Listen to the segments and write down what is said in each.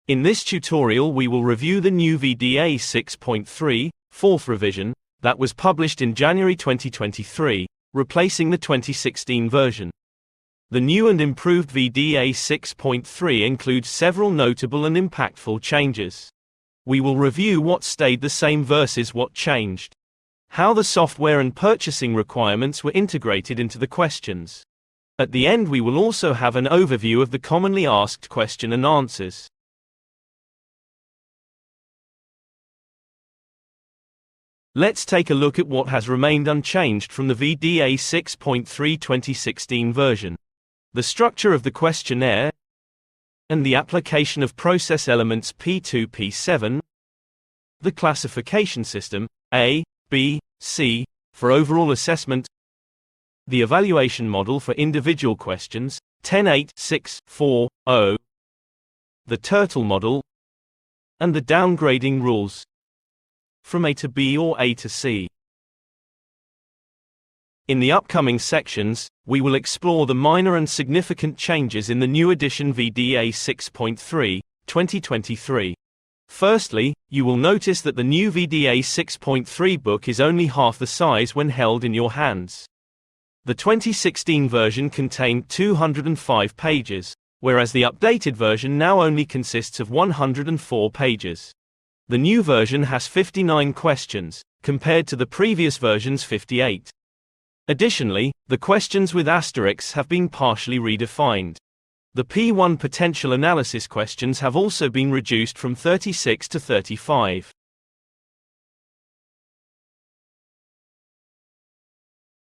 In this tutorial we will review the new VDA 6.3, 4th revision, that was published in January 2023, replacing the 2016 version. The new and improved VDA 6.3 includes several notable and impactful changes. We will review what stayed the same versus what changed, how the software and purchasing requirements were integrated into the questions. At the end we will also have an overview of the commonly asked question and answers. Let's take a look at what has remained unchanged from the VDA 6.3 2016 version. The structure of the questionnaire and the application of process elements P2, P7, the classification system A, B, C for overall assessment, the evaluation model for individual questions 10, 8, 6, 4, 0, the turtle model, and the downgrading rules from A to B or A to C. In the upcoming sections, we will explore the minor and significant changes in the new edition VDA 6.3, 2023. Firstly, you will notice that the new VDA 6.3 book is only half the size when held in your hands. The 2016 version contained 205 pages, whereas the updated version now only consists of 104 pages. The new version has 59 questions, compared to the previous version's 58. Additionally, the questions with asterisks have been partially redefined. The P1 potential analysis questions have also been reduced from 36 to 35.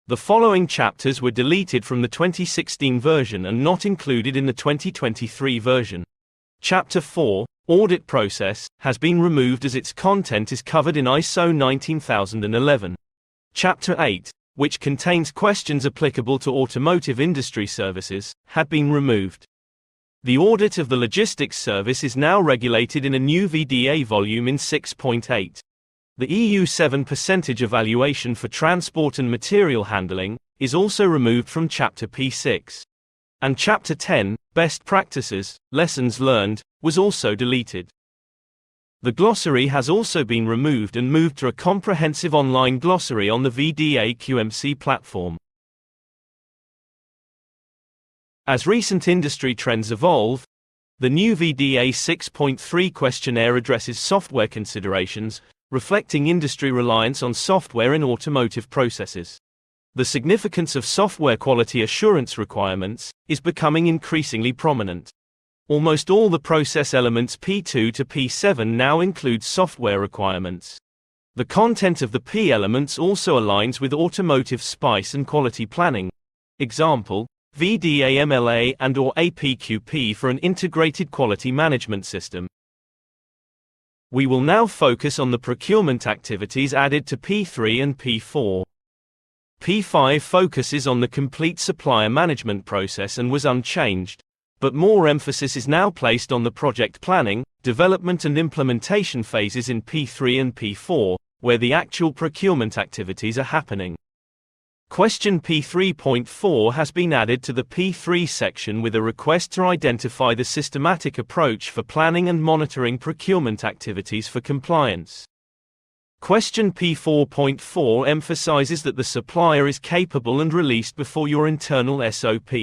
The following chapters were deleted from the 2016 version and not included in the 2023 version. Chapter 4, Audit Process, has been removed as its content is covered in ISO 19011. Chapter 8, which contains questions applicable to automotive industry services, had been removed. The audit of the logistics service is now regulated in a new VDA volume in 6.8. The EU 7% evaluation for transport and material handling is also removed from Chapter P6. And Chapter 10, Best Practices, Lessons Learned, was also deleted. The glossary has also been removed and moved to a comprehensive online glossary on the VDA QMC platform. As recent industry trends evolve, the new VDA 6.3 questionnaire addresses software considerations, reflecting industry reliance on software in automotive processes. The significance of software quality assurance requirements is becoming increasingly prominent. Almost all the process elements P2 to P7 now include software requirements. The content of the P elements also aligns with automotive SPICE and quality planning. Example, VDA MLA and/or APQP for an integrated quality management system. We will now focus on the procurement activities added to P3 and P4. P5 focuses on the complete supplier management process and was unchanged, but more emphasis is now placed on the project planning, development and implementation phases in P3 and P4, where the actual procurement activities are happening. Question P3.4 has been added to the P3 section with a request to identify the systematic approach for planning and monitoring procurement activities for compliance. Question P4.4 emphasizes that the supplier is capable and released before your internal SOP.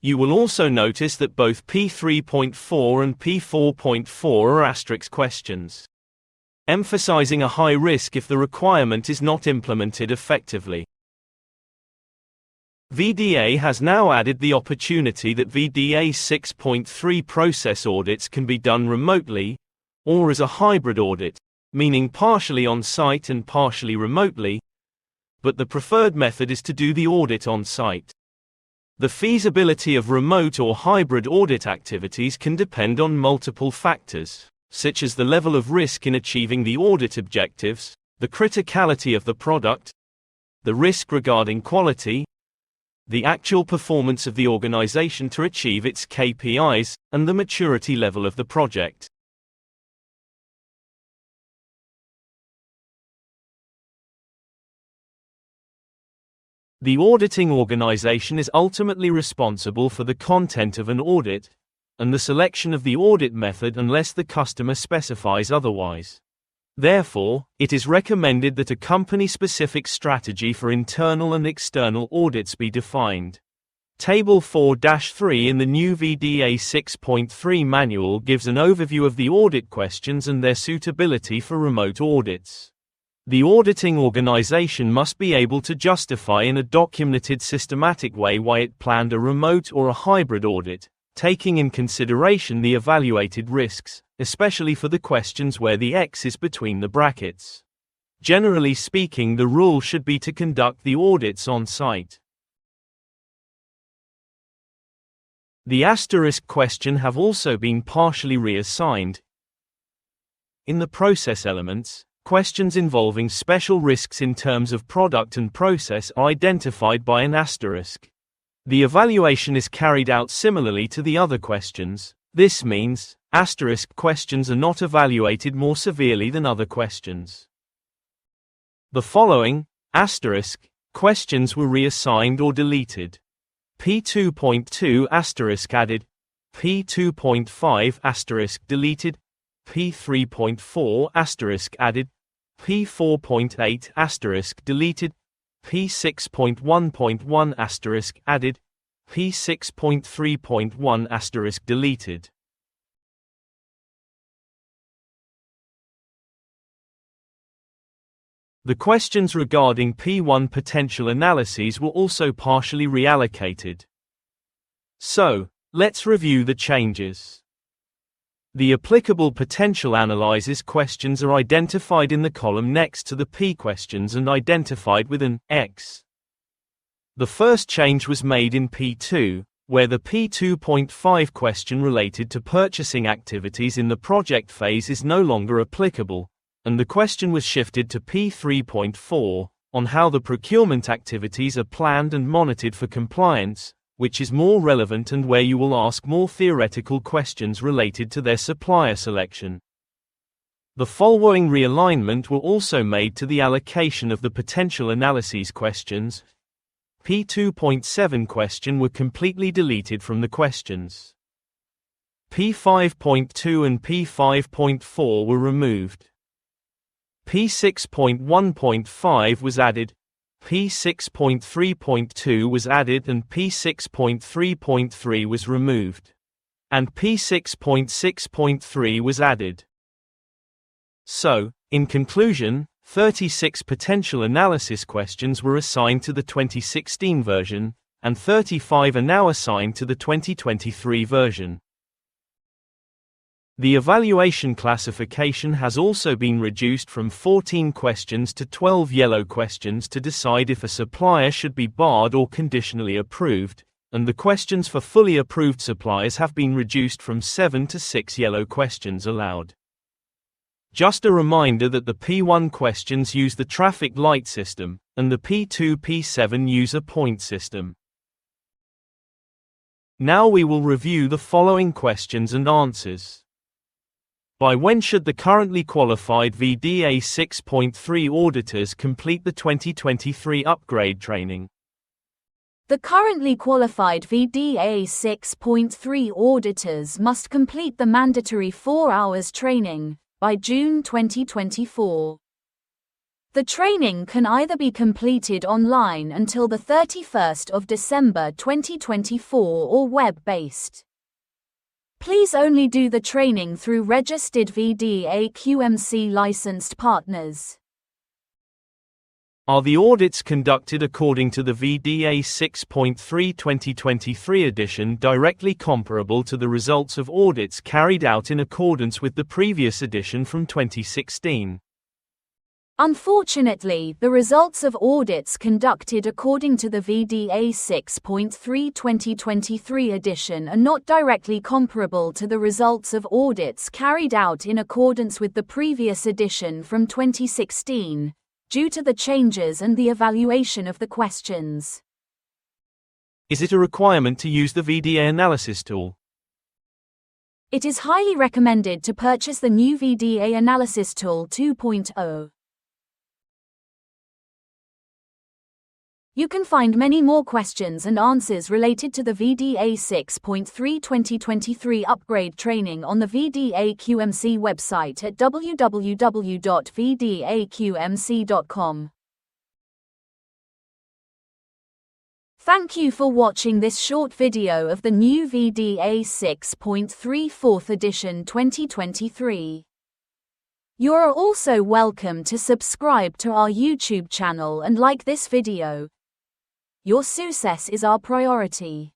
You will also notice that both P3.4 and P4.4 are asterisk questions, emphasizing a high risk if the requirement is not implemented effectively. VDA has now added the opportunity that VDA 6.3 process audits can be done remotely, or as a hybrid audit, meaning partially on-site and partially remotely, but the preferred method is to do the audit on-site. The feasibility of remote or hybrid audit activities can depend on multiple factors, such as the level of risk in achieving the audit objectives, the criticality of the product, the risk regarding quality, the actual performance of the organization to achieve its KPIs, and the maturity level of the project. The auditing organization is ultimately responsible for the content of an audit, and the selection of the audit method unless the customer specifies otherwise. Therefore, it is recommended that a company-specific strategy for internal and external audits be defined. Table 4-3 in the new VDA 6.3 manual gives an overview of the audit questions and their suitability for remote audits. The auditing organization must be able to justify in a documented systematic way why it planned a remote or a hybrid audit, taking in consideration the evaluated risks, especially for the questions where the X is between the brackets. Generally speaking, the rule should be to conduct the audits on site. The asterisk question have also been partially reassigned. In the process elements, questions involving special risks in terms of product and process are identified by an asterisk. The evaluation is carried out similarly to the other questions. This means, asterisk questions are not evaluated more severely than other questions. The following, asterisk, questions were reassigned or deleted. P2.2 asterisk added, P2.5 asterisk deleted, P3.4 asterisk added, P4.8 asterisk deleted, P6.1.1 asterisk added, P6.3.1 asterisk deleted. The questions regarding P1 potential analyses were also partially reallocated. So, let's review the changes. The applicable potential analyses questions are identified in the column next to the P questions and identified with an X. The first change was made in P2, where the P2.5 question related to purchasing activities in the project phase is no longer applicable, and the question was shifted to P3.4, on how the procurement activities are planned and monitored for compliance, which is more relevant and where you will ask more theoretical questions related to their supplier selection. The following realignment were also made to the allocation of the potential analyses questions. P2.7 question were completely deleted from the questions. P5.2 and P5.4 were removed. P6.1.5 was added, P6.3.2 was added and P6.3.3 was removed. And P6.6.3 was added. So, in conclusion, 36 potential analysis questions were assigned to the 2016 version, and 35 are now assigned to the 2023 version. The evaluation classification has also been reduced from 14 questions to 12 yellow questions to decide if a supplier should be barred or conditionally approved, and the questions for fully approved suppliers have been reduced from 7 to 6 yellow questions allowed. Just a reminder that the P1 questions use the traffic light system, and the P2-P7 use a point system. Now we will review the following questions and answers. By when should the currently qualified VDA 6.3 auditors complete the 2023 upgrade training? The currently qualified VDA 6.3 auditors must complete the mandatory 4 hours training by June 2024. The training can either be completed online until the 31st of December 2024 or web-based. Please only do the training through registered VDA QMC licensed partners. Are the audits conducted according to the VDA 6.3 2023 edition directly comparable to the results of audits carried out in accordance with the previous edition from 2016? Unfortunately, the results of audits conducted according to the VDA 6.3 2023 edition are not directly comparable to the results of audits carried out in accordance with the previous edition from 2016, due to the changes and the evaluation of the questions. Is it a requirement to use the VDA analysis tool? It is highly recommended to purchase the new VDA Analysis Tool 2.0. You can find many more questions and answers related to the VDA 6.3 2023 upgrade training on the VDA QMC website at www.vdaqmc.com. Thank you for watching this short video of the new VDA 6.3 4th edition 2023. You are also welcome to subscribe to our YouTube channel and like this video. Your success is our priority.